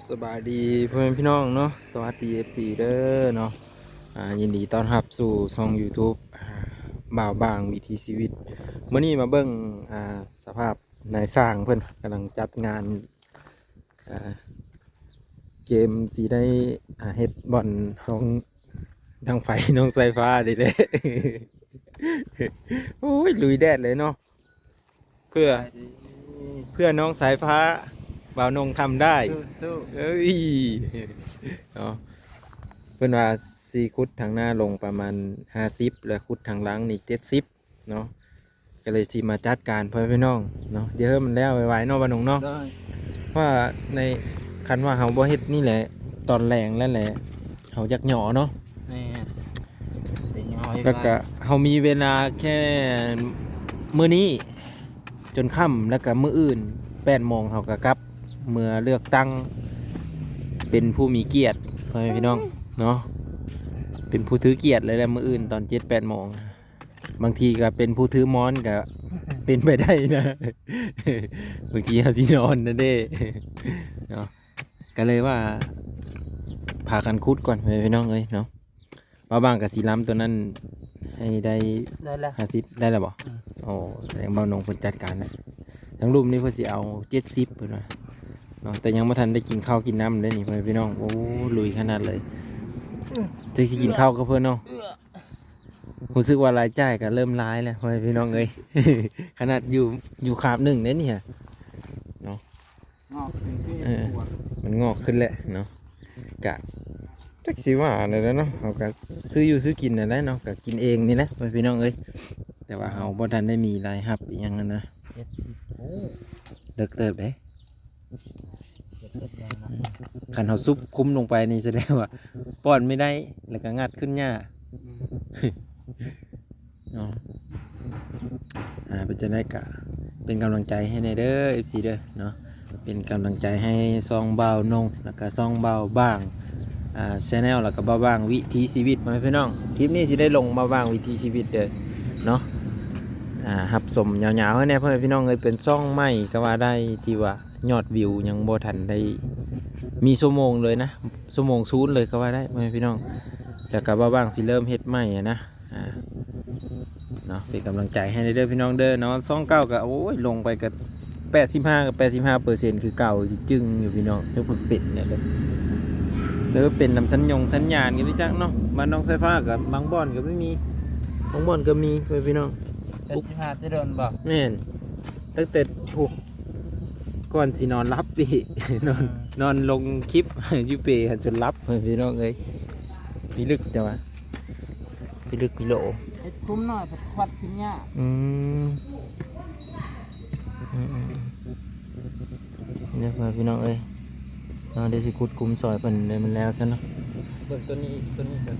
สบายดีพ่อแม่พี่น้องเนาะสวัสดี FC เด้อเนาะยินดีต้อนรับสู่ช่อง YouTube บ่าวบางวิถีชีวิตมื้อนี้มาเบิ่งสภาพนายสร้างเพิ่นกำลังจัดงานอ่าเกมสีได้เฮ็ดบ่อนของทางไฟน้องสายฟ้าดิเด้ โอ้ยลุยแดดเลยเนาะเพื่อเพื่อน้องสายฟ้าบ่าวนงทำได้สู้เอ้ยเนาะเพื่อนว่าซีคุดทางหน้าลงประมาณ50แล้วคุดทางหลังนี่70เนาะก็เลยสิมาจัดการเพื่อนพี่น้องเนาะเดี๋ยวมันแล้วไว้ๆเนาะบ้านนงเนาะได้ว่าในคันว่าเฮาบ่เฮ็ดนี่แหละตอนแรงแล้วแหละเฮาอยากหย่อเนาะ นี่เดี๋ยวย้อย แล้วก็เฮามีเวลาแค่มื้อนี้จนค่ำแล้วก็มื้ออื่น8โมงเฮาก็กลับเมื่อเลือกตั้งเป็นผู้มีเกียรติพ่อแม่พี่น้องเนาะเป็นผู้ถือเกียรติเลยแหละมื้ออื่นตอน7-8โมงบางทีก็เป็นผู้ถือม้อนก็เป็นไปได้นะ บางทีเฮาสินอนนั่นเด้เนาะก็เลยว่าพากันคุดก่อนพ่อแม่พี่น้องเอ้ยเนาะว่าบางกับสีล้ำตัวนั้นให้ได้ ได้แล้ว 50ได้แล้วบ่โอ้แสดงเบานงเพิ่นจัดการแล้วทั้งรูปนี้เพิ่นสิเอา70เพิ่นว่าเนาะแต่ยังบ่ทันได้กินข้าวกินน้ำเลยนี่พ่อแม่พี่น้องโอ้ลุยขนาดเลยจะสิกินข้าวกับเพิ่นเนาะรู้สึกว่ารายจ่ายก็เริ่มร้ายแล้วพ่อแม่พี่น้องเอ้ย ขนาดอยู่คาบหนึ่งเด้นี่ฮะ งอกขึ้นที่ เออ หัว มันงอกขึ้นแหละเนาะกะจักสิว่าอันนั้นเนาะเฮาก็ซื้ออยู่ซื้อกินนั่นแหละเนาะก็กินเองนี่นะพ่อแม่พี่น้องเอ้ยแต่ว่าเฮาบ่ทันได้มีรายรับอีหยังนั้นนะ 70โอ้ เลิกเติบเด้ 70แล้วนะ คันเฮาซุบคุ้มลงไปนี่แสดงว่าป้อนไม่ได้แล้วก็งัดขึ้นยากเนาะเป็นจะได้กะเป็นกำลังใจให้ในเด้อ FC เด้อเนาะเป็นกำลังใจให้ซองเบานงแล้วก็ซองเบาบ้างchannel แล้วก็เบาบ้างวิถีชีวิตมาให้พี่น้องคลิปนี้สิได้ลงเบาบ้างวิถีชีวิตเด้อเนาะหับสมยาวๆให้แน่เพื่อนพี่น้องเลยเป็นซ่องใหม่ก็ว่าได้ที่ว่ายอดวิวยังบ่ทันได้มีชั่วโมงเลยนะชั่วโมงศูนย์เลยก็ว่าได้เพื่อนพี่น้องแล้วก็เบาบ้างสิเริ่มเฮ็ดใหม่นะเนาะเป็นกำลังใจให้เด้อพี่น้องเด้อเนาะซ่องเก้าก็โอ้ยลงไปกับ85%คือเก่าจึงอยู่พี่น้องเจ้าเพิ่นเป็ดเนี่ยเลยหรือเป็นนำสัญญาณกันพี่จักเนาะบ้านน้องสายฟ้ากับบางบ่อนก็ไม่มีบางบ่อนก็มีเพื่อนพี่น้อง 75จะเดินบ่ แม่นตั้งแต่โอ้ก่อนสินอนรับดิ นอนลงคลิป ยูเปจนรับเพื่อนพี่น้องเอ้ยพี่ลึกจังวะพี่ลึกพี่โหล เฮ็ดคุ้มหน่อยผัดควัดขึ้นยาก อืมอืมอืมเนี่ยเพื่อนพี่น้องเอ้ยเราได้สิคุดกุมซอยเปิ่นเลยมันแล้วซะเนาะเบิ่งตัวนี้ก่อน